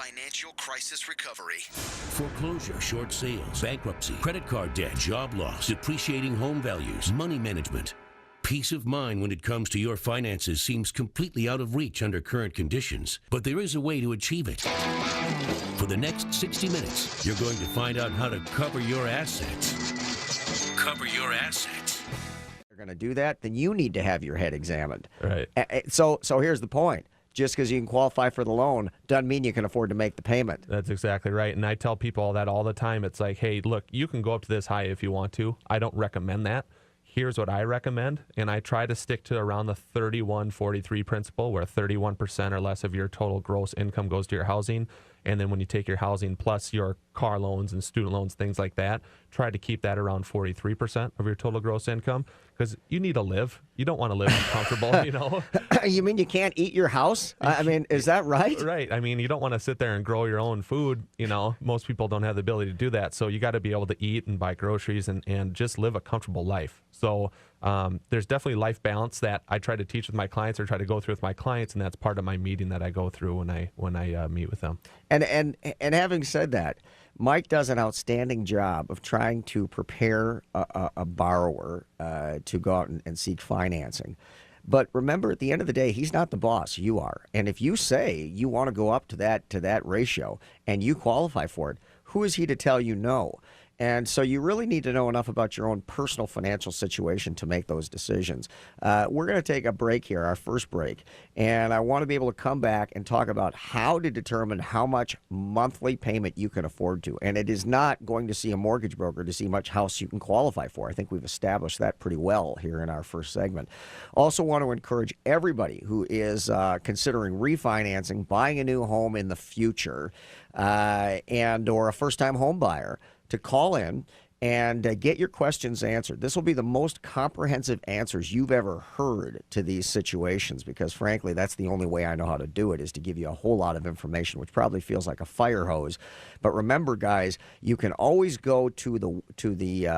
financial crisis recovery. Foreclosure, short sales, bankruptcy, credit card debt, job loss, depreciating home values, money management. Peace of mind when it comes to your finances seems completely out of reach under current conditions, but there is a way to achieve it. For the next 60 minutes, you're going to find out how to cover your assets. Cover your assets. If you're going to do that, then you need to have your head examined. Right. So here's the point. Just because you can qualify for the loan doesn't mean you can afford to make the payment. That's exactly right. And I tell people that all the time. It's like, hey, look, you can go up to this high if you want to. I don't recommend that. Here's what I recommend, and I try to stick to around the 31-43 principle, where 31% or less of your total gross income goes to your housing. And then when you take your housing plus your car loans and student loans, things like that, try to keep that around 43% of your total gross income, because you need to live. You don't want to live uncomfortable, you know. You mean you can't eat your house? I mean, is that right? Right. I mean, you don't want to sit there and grow your own food. You know, most people don't have the ability to do that. So you got to be able to eat and buy groceries and just live a comfortable life. So there's definitely life balance that I try to teach with my clients or try to go through with my clients, and that's part of my meeting that I go through when I meet with them. And having said that, Mike does an outstanding job of trying to prepare a borrower to go out and seek financing. But remember, at the end of the day, he's not the boss. You are. And if you say you want to go up to that ratio and you qualify for it, who is he to tell you no? And so you really need to know enough about your own personal financial situation to make those decisions. We're going to take a break here, our first break, and I want to be able to come back and talk about how to determine how much monthly payment you can afford to. And it is not going to see a mortgage broker to see much house you can qualify for. I think we've established that pretty well here in our first segment. Also want to encourage everybody who is considering refinancing, buying a new home in the future, and or a first-time home buyer, to call in and get your questions answered. This will be the most comprehensive answers you've ever heard to these situations, because frankly, that's the only way I know how to do it, is to give you a whole lot of information, which probably feels like a fire hose. But remember, guys, you can always go to the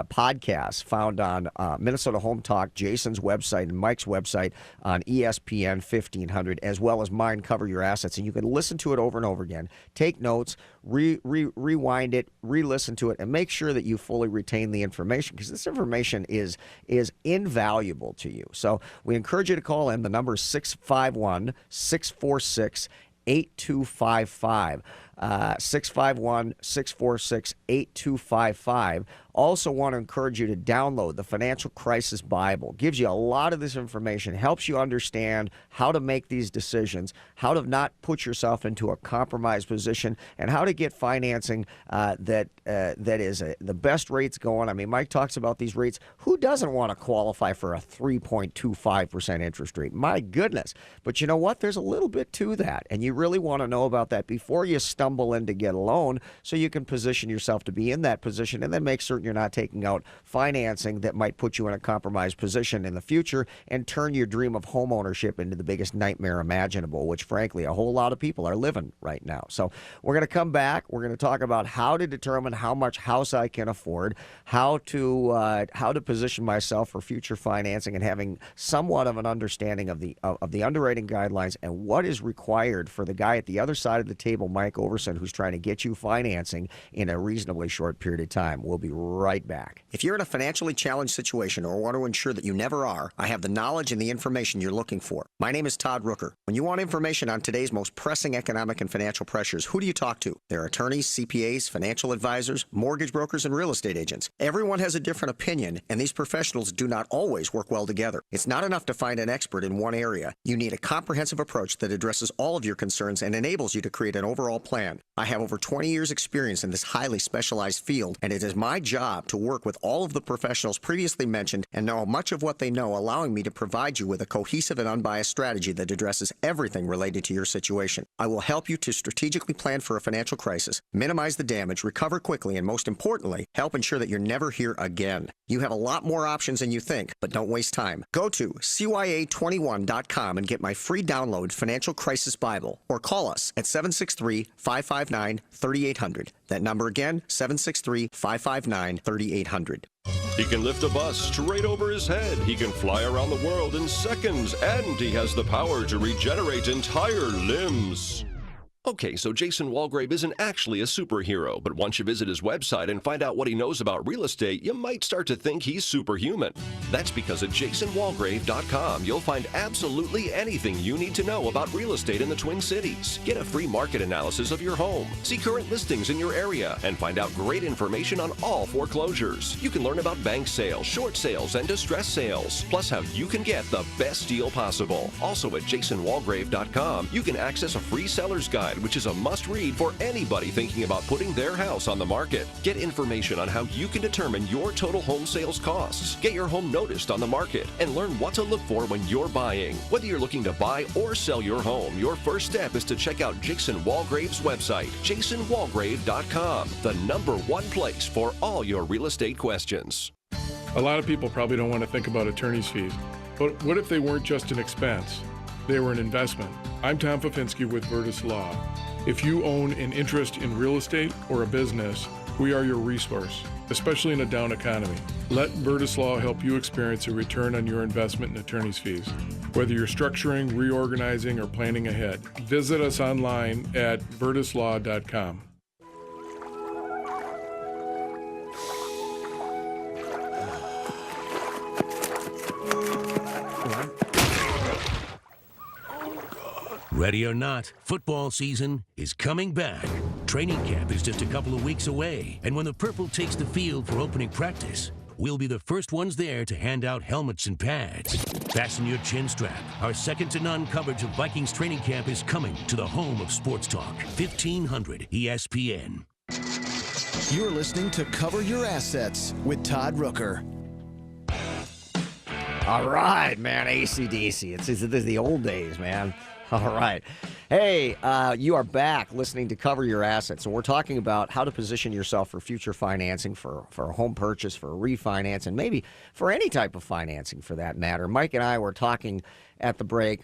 podcast found on Minnesota Home Talk, Jason's website, and Mike's website on ESPN 1500, as well as mine, Cover Your Assets. And you can listen to it over and over again, take notes, rewind it, re-listen to it, and make sure that you fully retain the information, because this information is invaluable to you. So we encourage you to call in. The number is 651-646-8255. 651-646-8255. Also want to encourage you to download the Financial Crisis Bible. Gives you a lot of this information, helps you understand how to make these decisions, how to not put yourself into a compromised position, and how to get financing that is the best rates going. I mean, Mike talks about these rates. Who doesn't want to qualify for a 3.25% interest rate? My goodness. But you know what? There's a little bit to that, and you really want to know about that before you stumble in to get a loan, so you can position yourself to be in that position, and then make certain you're not taking out financing that might put you in a compromised position in the future and turn your dream of home ownership into the biggest nightmare imaginable, which frankly a whole lot of people are living right now. So we're going to come back. We're going to talk about how to determine how much house I can afford, how to position myself for future financing, and having somewhat of an understanding of the underwriting guidelines and what is required for the guy at the other side of the table, Mike Overson, who's trying to get you financing in a reasonably short period of time. We'll be right back. If you're in a financially challenged situation or want to ensure that you never are, I have the knowledge and the information you're looking for. My name is Todd Rooker. When you want information on today's most pressing economic and financial pressures, who do you talk to? There are attorneys, CPAs, financial advisors, mortgage brokers, and real estate agents. Everyone has a different opinion, and these professionals do not always work well together. It's not enough to find an expert in one area. You need a comprehensive approach that addresses all of your concerns and enables you to create an overall plan. I have over 20 years' experience in this highly specialized field, and it is my job to work with all of the professionals previously mentioned and know much of what they know, allowing me to provide you with a cohesive and unbiased strategy that addresses everything related to your situation. I will help you to strategically plan for a financial crisis, minimize the damage, recover quickly, and most importantly, help ensure that you're never here again. You have a lot more options than you think, but don't waste time. Go to CYA21.com and get my free download Financial Crisis Bible, or call us at 763-559-3800. That number again, 763-559-3800. He can lift a bus straight over his head. He can fly around the world in seconds, and he has the power to regenerate entire limbs. Okay, so Jason Walgrave isn't actually a superhero, but once you visit his website and find out what he knows about real estate, you might start to think he's superhuman. That's because at jasonwalgrave.com, you'll find absolutely anything you need to know about real estate in the Twin Cities. Get a free market analysis of your home, see current listings in your area, and find out great information on all foreclosures. You can learn about bank sales, short sales, and distress sales, plus how you can get the best deal possible. Also at jasonwalgrave.com, you can access a free seller's guide, which is a must-read for anybody thinking about putting their house on the market. Get information on how you can determine your total home sales costs, get your home noticed on the market, and learn what to look for when you're buying. Whether you're looking to buy or sell your home, your first step is to check out Jason Walgrave's website, jasonwalgrave.com, the #1 place for all your real estate questions. A lot of people probably don't want to think about attorney's fees, but what if they weren't just an expense? They were an investment. I'm Tom Fafinski with Virtus Law. If you own an interest in real estate or a business, we are your resource, especially in a down economy. Let Virtus Law help you experience a return on your investment in attorney's fees. Whether you're structuring, reorganizing, or planning ahead, visit us online at virtuslaw.com. Ready or not, football season is coming back. Training camp is just a couple of weeks away, and when the Purple takes the field for opening practice, we'll be the first ones there to hand out helmets and pads. Fasten your chin strap. Our second-to-none coverage of Vikings training camp is coming to the home of sports talk, 1500 ESPN. You're listening to Cover Your Assets with Todd Rooker. All right, man, AC/DC. This is the old days, man. All right. Hey, you are back listening to Cover Your Assets, and we're talking about how to position yourself for future financing, for a home purchase, for a refinance, and maybe for any type of financing for that matter. Mike and I were talking at the break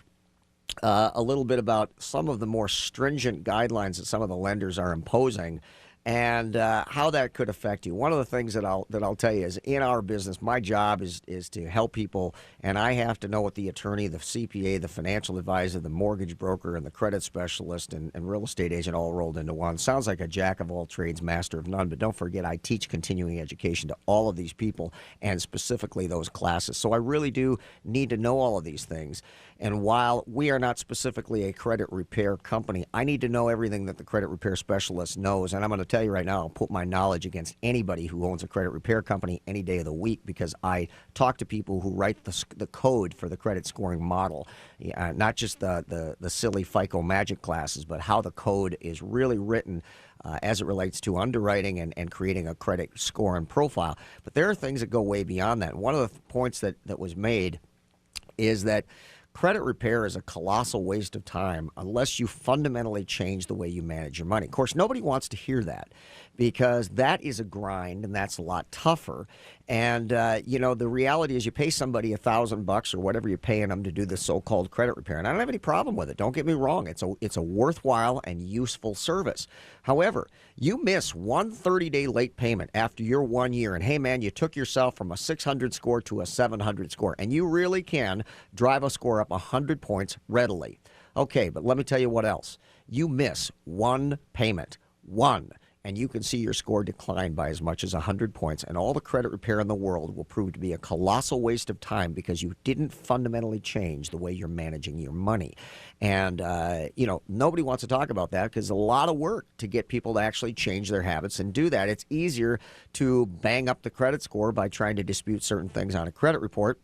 a little bit about some of the more stringent guidelines that some of the lenders are imposing and how that could affect you. One of the things that I'll tell you is in our business, my job is to help people, and I have to know what the attorney, the CPA, the financial advisor, the mortgage broker, and the credit specialist and real estate agent all rolled into one. Sounds like a jack of all trades, master of none, but don't forget I teach continuing education to all of these people and specifically those classes. So I really do need to know all of these things. And while we are not specifically a credit repair company, I need to know everything that the credit repair specialist knows. And I'm going to tell you right now, I'll put my knowledge against anybody who owns a credit repair company any day of the week because I talk to people who write the code for the credit scoring model, not just the silly FICO magic classes, but how the code is really written as it relates to underwriting and creating a credit score and profile. But there are things that go way beyond that. One of the points that was made is that credit repair is a colossal waste of time unless you fundamentally change the way you manage your money. Of course, nobody wants to hear that because that is a grind and that's a lot tougher. And, the reality is you pay somebody $1,000 or whatever you're paying them to do this so-called credit repair. And I don't have any problem with it. Don't get me wrong. It's a worthwhile and useful service. However, you miss one 30-day late payment after your 1 year. And, hey, man, you took yourself from a 600 score to a 700 score. And you really can drive a score up 100 points readily. Okay, but let me tell you what else. You miss one payment, and you can see your score decline by as much as 100 points, and all the credit repair in the world will prove to be a colossal waste of time because you didn't fundamentally change the way you're managing your money. And, nobody wants to talk about that because it's a lot of work to get people to actually change their habits and do that. It's easier to bang up the credit score by trying to dispute certain things on a credit report.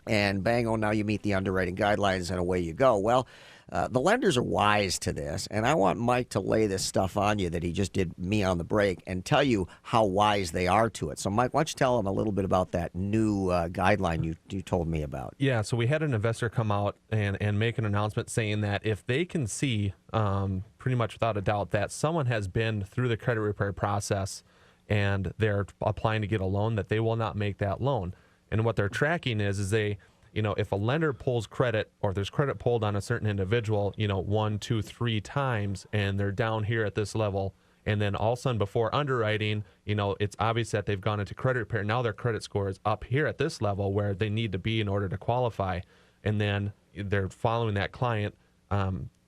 And bang, oh, now you meet the underwriting guidelines and away you go. Well, the lenders are wise to this, and I want Mike to lay this stuff on you that he just did me on the break and tell you how wise they are to it. So, Mike, why don't you tell him a little bit about that new guideline you told me about? Yeah, so we had an investor come out and make an announcement saying that if they can see pretty much without a doubt that someone has been through the credit repair process and they're applying to get a loan, that they will not make that loan. And what they're tracking is they, if a lender pulls credit or there's credit pulled on a certain individual, 1, 2, 3 times, and they're down here at this level, and then all of a sudden before underwriting, it's obvious that they've gone into credit repair. Now their credit score is up here at this level where they need to be in order to qualify. And then they're following that client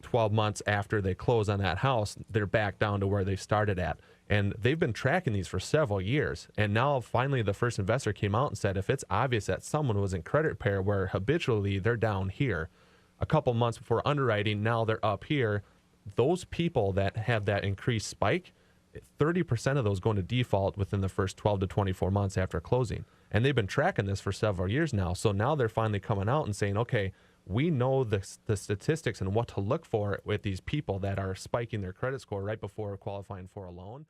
12 months after they close on that house, they're back down to where they started at. And they've been tracking these for several years. And now finally the first investor came out and said, if it's obvious that someone was in credit repair where habitually they're down here, a couple months before underwriting, now they're up here, those people that have that increased spike, 30% of those go into default within the first 12 to 24 months after closing. And they've been tracking this for several years now. So now they're finally coming out and saying, okay, we know the statistics and what to look for with these people that are spiking their credit score right before qualifying for a loan.